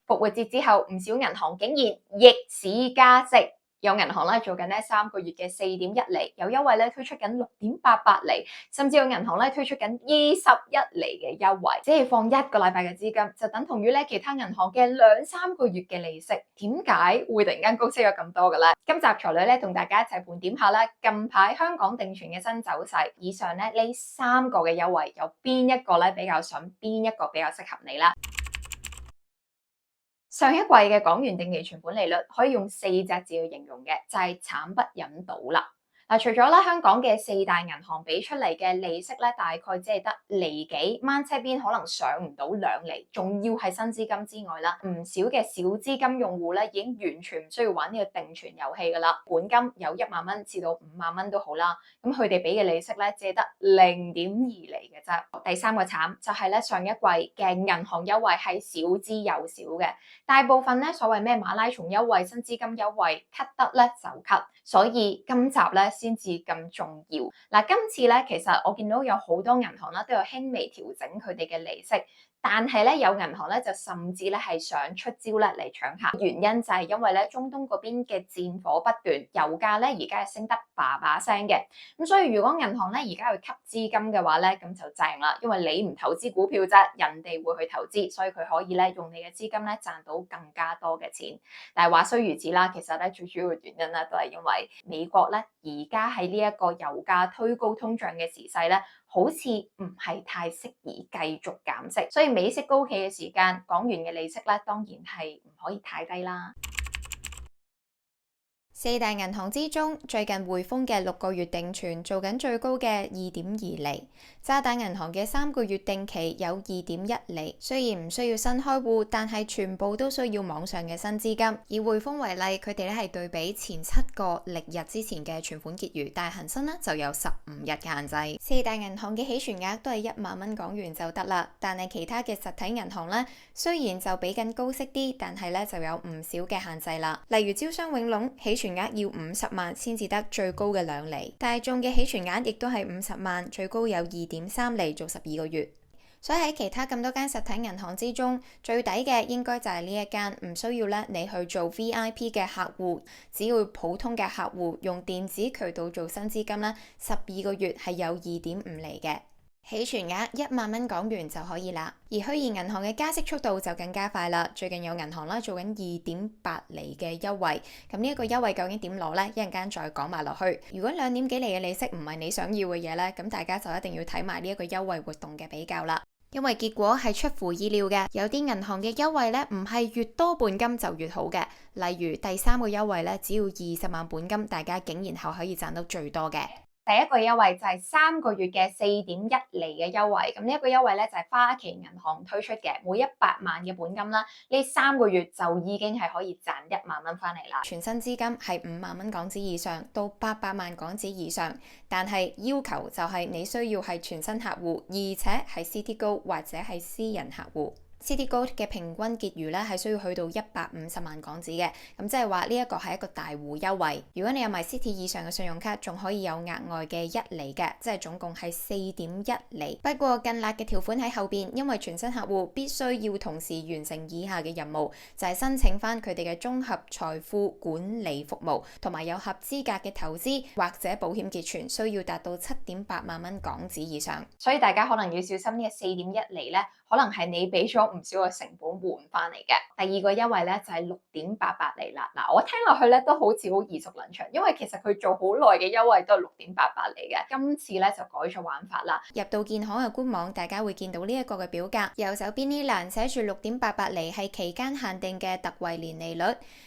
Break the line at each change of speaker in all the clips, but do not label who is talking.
復活節之後，唔少銀行竟然逆市加息。有銀行咧做緊咧3個月嘅4.1厘，有優惠咧推出緊6.88厘，甚至有銀行咧推出緊21厘嘅優惠，只係放1個禮拜嘅資金，就等同於咧其他銀行嘅2-3個月嘅利息。點解會突然間高息咗咁多嘅咧？今集才女咧同大家一齊盤點下啦，近排香港定存嘅新走勢。以上咧呢3個嘅優惠，有邊一個咧比較筍，邊一個比較適合你啦？上一季嘅港元定期存款利率可以用4隻字去形容嘅，就係慘不忍睹啦。除咗咧香港嘅4大銀行俾出嚟嘅利息咧，大概只係得厘幾，掹車邊可能上唔到2厘，仲要係新資金之外啦，唔少嘅小資金用戶咧已經完全唔需要玩呢個定存遊戲噶啦，本金有1萬蚊至到5萬蚊都好啦，咁佢哋俾嘅利息咧只係得0.2厘嘅啫。第三個慘就係咧上一季嘅銀行優惠係少之又少嘅，大部分咧所謂咩馬拉松優惠、新資金優惠 cut 得咧就 cut， 所以今集咧先至咁重要。今次咧其實我見到有好多銀行啦都有輕微調整佢哋嘅利息，但係咧有銀行咧就甚至咧係想出招咧嚟搶客，原因就係因為咧中東嗰邊嘅戰火不斷，油價咧而家係升得叭叭聲嘅，咁所以如果銀行咧而家去吸資金嘅話咧，咁就正啦，因為你唔投資股票啫，人哋會去投資，所以佢可以咧用你嘅資金咧賺到更加多嘅錢。但係話雖如此啦，其實咧最主要嘅原因咧都係因為美國咧而家喺呢一個油價推高通脹嘅時勢咧，好似唔係太適宜繼續減息，所以美息高企嘅時間，港元嘅利息咧當然係唔可以太低啦。4大銀行之中，最近匯豐嘅6個月定存做緊最高嘅2.2厘，渣打銀行嘅3個月定期有2.1厘。雖然唔需要新開戶，但係全部都需要網上嘅新資金。以匯豐為例，佢哋咧係對比前7個曆日之前嘅存款結餘，但係恒生咧就有15日嘅限制。4大銀行嘅起存額都係1萬蚊港元就得啦，但係其他嘅實體銀行咧，雖然就比緊高息啲，但係咧就有唔少嘅限制啦。例如招商永隆起存額要50萬先至得最高嘅2厘，大眾嘅起存額亦都係50萬，最高有2.3厘做12個月。所以喺其他咁多間實體銀行之中，最抵嘅應該就係呢一間，唔需要咧你去做 VIP 嘅客戶，只要普通嘅客戶用電子渠道做新資金啦，12個月係有2.5厘嘅。起存額1萬蚊港元就可以啦，而虛擬銀行嘅加息速度就更加快啦。最近有銀行啦做緊2.8厘嘅優惠，咁呢一個優惠究竟點攞呢？一陣間再講埋落去。如果2點幾厘嘅利息唔係你想要嘅嘢呢，咁大家就一定要睇埋呢一個優惠活動嘅比較啦。因為結果係出乎意料嘅，有啲銀行嘅優惠呢唔係越多本金就越好嘅，例如第3個優惠呢，只要20萬本金，大家竟然係可以賺到最多嘅。第一個優惠就係3個月嘅4.1厘嘅優惠，咁呢一個優惠咧就係花旗銀行推出嘅，每100萬嘅本金啦，呢3個月就已經係可以賺1萬蚊翻嚟啦。全新資金係5萬蚊港紙以上到800萬港紙以上，但係要求就係你需要係全新客戶，而且係 Citigold 或者係私人客戶。Citigold 嘅平均結餘咧係需要去到150萬港紙嘅，咁即係話呢一個係一個大戶優惠。如果你有埋 Citi 以上嘅信用卡，仲可以有額外嘅1厘嘅，即係總共係4.1厘。不過更辣嘅條款喺後邊，因為全新客戶必須要同時完成以下嘅任務，就係申請翻佢哋嘅綜合財富管理服務，同埋有合資格嘅投資或者保險結存，需要達到7.8萬蚊港紙以上。所以大家可能要小心呢個4.1厘咧，可能係你俾咗唔少嘅成本換翻嚟嘅。第二個優惠咧就係6.88厘啦。我聽落去咧都好似好耳熟能詳，因為其實佢做好耐嘅優惠都係6.88厘嘅。今次咧就改咗玩法啦。入到建行嘅官網，大家會見到呢一個嘅表格，右手邊呢欄寫住6.88厘係期間限定嘅特惠年利率。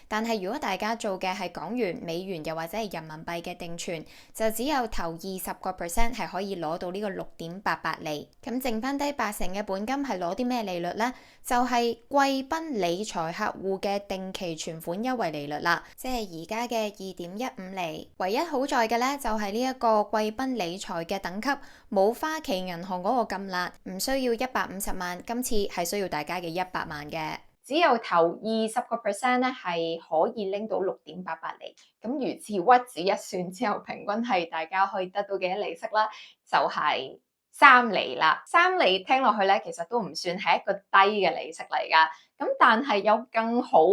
但係如果大家做嘅係港元、美元又或者係人民幣嘅定存，就只有頭20% 係可以攞到呢個6.88厘。咁剩翻低80%嘅本金係攞啲咩利率呢？就係貴賓理財客戶嘅定期存款優惠利率啦，即係而家嘅2.15厘。唯一好在嘅咧就係呢一個貴賓理財嘅等級冇花旗銀行嗰個咁辣，唔需要150萬，今次係需要大家嘅100萬嘅。只有頭20% 咧係可以拎到6.88厘，咁如此屈指一算之後，平均係大家可以得到嘅利息啦，就係3厘啦。3厘聽落去咧，其實都唔算係一個低嘅利息嚟噶。
咁但係有更好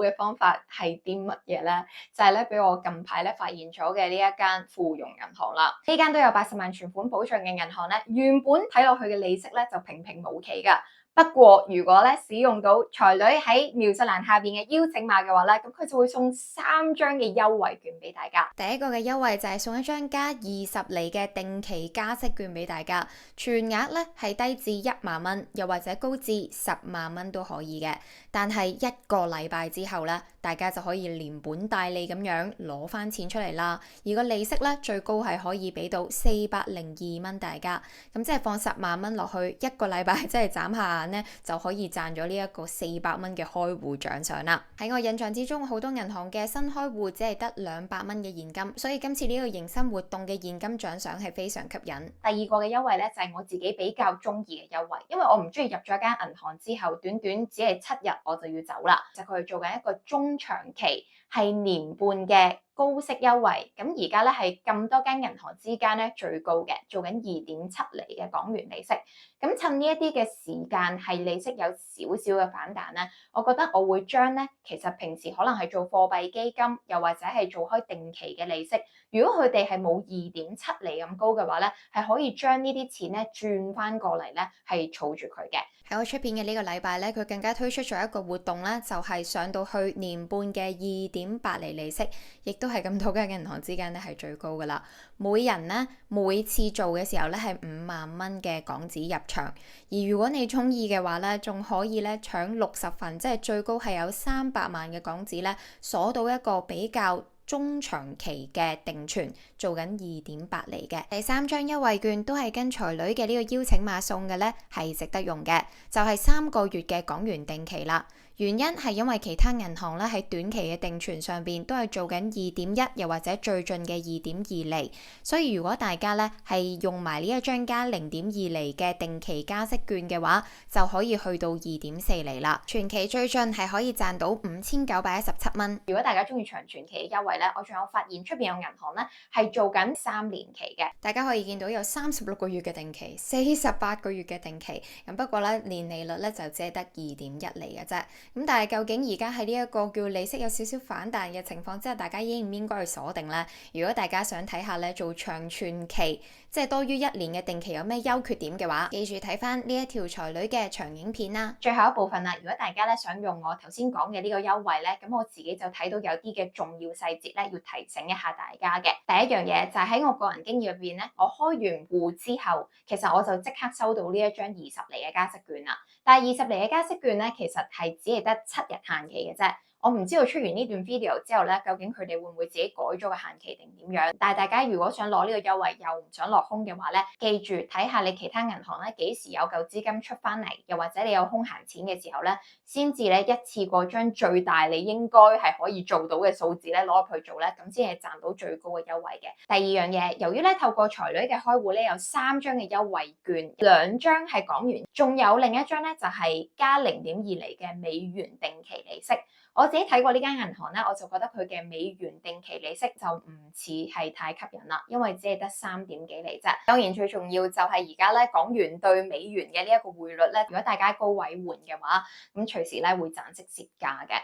嘅方法係啲乜嘢咧？就係咧俾我近排咧發現咗嘅呢一間富庸銀行啦。呢間都有80萬存款保障嘅銀行咧，原本睇落去嘅利息咧就平平無奇㗎。不過如果咧使用到才女喺描述欄下邊嘅邀請碼嘅話咧，咁佢就會送3張嘅優惠券俾大家。
第一個嘅優惠就係送一張加20厘嘅定期加息券俾大家，全額咧係低至1萬蚊，又或者高至10萬蚊都可以嘅。但係1個禮拜之後咧，大家就可以連本帶利咁樣攞翻錢出嚟啦。而個利息咧最高係可以俾到402蚊大家，咁即係放10萬蚊落去1個禮拜，即係眨下眼咧就可以賺咗呢一個400蚊嘅開戶獎賞啦。喺我印象之中，好多銀行嘅新開戶只係得200蚊嘅現金，所以今次呢個迎新活動嘅現金獎賞係非常吸引。
第二個嘅優惠咧就係我自己比較中意嘅優惠，因為我唔中意入咗間銀行之後，短只係7日我就要走啦。就佢做緊一個中長期係年半嘅高息優惠，咁而家咧係咁多間銀行之間咧最高嘅，做緊2.7厘嘅港元利息。咁趁呢一啲嘅時間係利息有少少嘅反彈咧，我覺得我會將咧其實平時可能係做貨幣基金，又或者係做開定期嘅利息，如果佢哋係冇2.7厘咁高嘅話咧，係可以將呢啲錢咧轉翻過嚟咧係儲住佢嘅。
喺我出片嘅呢個禮拜咧，佢更加推出咗一個活動咧，就係上到去年半嘅2.8厘利息，亦都係咁多間銀行之間咧係最高噶啦。每人咧每次做嘅時候咧係5萬蚊嘅港紙入場，而如果你中意嘅話咧，仲可以咧搶60份，即係最高係有300萬嘅港紙咧鎖到一個比較中長期嘅定存，做緊2.8厘嘅。第3張優惠券都係跟才女嘅呢個邀請碼送嘅咧，係值得用嘅，就係3個月嘅港元定期啦。原因係因為其他銀行咧喺短期嘅定存上邊都係做緊2.1又或者最盡嘅2.2厘，所以如果大家咧係用埋呢一張加0.2厘嘅定期加息券嘅話，就可以去到2.4厘啦。全期最盡係可以賺到5917蚊。
如果大家中意長存期嘅優惠咧，我仲有發現出邊有銀行咧係做緊3年期嘅，
大家可以見到有36個月嘅定期、48個月嘅定期，咁不過咧年利率咧就只係得2.1厘嘅啫。咁但係究竟而家喺呢一個叫利息有少少反彈嘅情況之下，大家應唔應該去鎖定呢？如果大家想睇下咧做長存期，即係多於1年嘅定期有咩優缺點嘅話，記住睇翻呢一條才女嘅長影片啦。
最後一部分啦，如果大家咧想用我頭先講嘅呢個優惠咧，咁我自己就睇到有啲嘅重要細節咧要提醒一下大家嘅。第一樣嘢就係喺我個人經驗入邊咧，我開完戶之後，其實我就即刻收到呢一張20厘嘅加息券啦。但係20厘嘅加息券咧，其實係只係得7日限期嘅啫。我唔知道出完呢段 video 之後咧，究竟佢哋會唔會自己改咗個限期定點樣？但係大家如果想攞呢個優惠又唔想落空嘅話咧，記住睇下你其他銀行咧幾時有夠資金出翻嚟，又或者你有空閒錢嘅時候咧，先至咧一次過將最大你應該係可以做到嘅數字咧攞入去做咧，咁先係賺到最高嘅優惠嘅。第二樣嘢，由於咧透過才女嘅開戶咧有3張嘅優惠券，2張係港元，仲有另一張咧就係加0.2厘嘅美元定期利息。我自己睇過呢間銀行咧，我就覺得佢嘅美元定期利息就唔似係太吸引啦，因為只係得3點幾厘啫。當然最重要就係而家咧港元對美元嘅呢一個匯率咧，如果大家高位換嘅話，咁隨時咧會賺息蝕價嘅。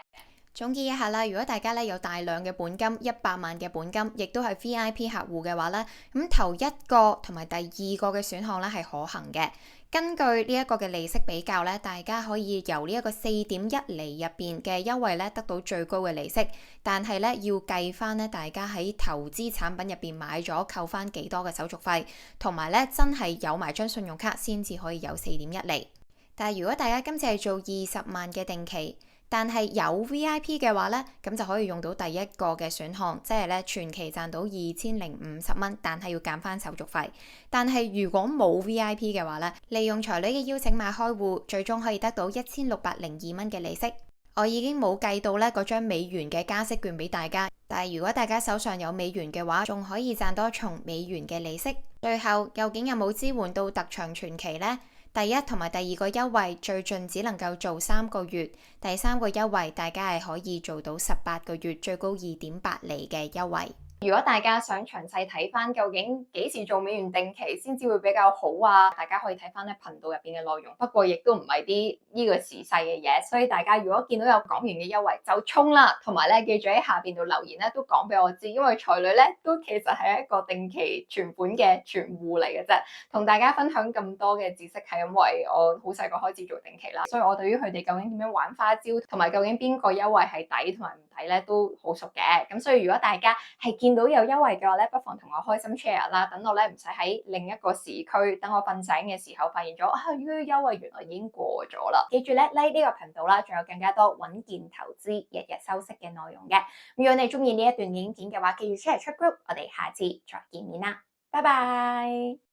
總結一下啦，如果大家咧有大量嘅本金，100萬嘅本金，亦都係 VIP 客戶嘅話咧，咁頭一個同埋第二個嘅選項咧係可行嘅。根據呢一個嘅利息比較咧，大家可以由呢一個4.1厘入邊嘅優惠咧得到最高嘅利息，但係咧要計翻咧大家喺投資產品入邊買咗扣翻幾多嘅手續費，同埋咧真係有埋張信用卡先至可以有4.1厘。但係如果大家今次係做20萬嘅定期，但係有 VIP 嘅話咧，咁就可以用到第一個嘅選項，即係咧全期賺到2050蚊，但係要減翻手續費。但係如果冇 VIP 嘅話咧，利用才女嘅邀請碼開戶，最終可以得到1602蚊嘅利息。我已經冇計到咧嗰張美元嘅加息券俾大家，但係如果大家手上有美元嘅話，仲可以賺多重美元嘅利息。最後究竟有冇支援到特長存期呢？第一同埋第二個優惠最盡只能夠做3個月，第3個優惠大家係可以做到18個月，最高2.8厘嘅優惠。
如果大家想詳細睇翻究竟幾時做美元定期先至會比較好啊，大家可以睇翻咧頻道入邊嘅內容。不過亦都唔係啲呢個時勢嘅嘢，所以大家如果見到有港元嘅優惠就衝啦，同埋咧記住喺下邊度留言咧都講俾我知，因為才女咧都其實係一個定期存款嘅存戶嚟嘅啫。同大家分享咁多嘅知識係因為我好細個開始做定期啦，所以我對於佢哋究竟點樣玩花招，同埋究竟邊個優惠係抵同埋唔抵咧都好熟嘅。咁所以如果大家係見到有優惠嘅話咧，不妨同我開心 share 啦，等我咧唔使喺另一個時區，等我瞓醒嘅時候發現咗啊，呢個優惠原來已經過咗啦。記住咧 like 呢個頻道啦，仲有更加多穩健投資、日日收息嘅內容嘅。如果你中意呢一段影片嘅話，記住出嚟出 group，我哋下次再見面啦，拜拜。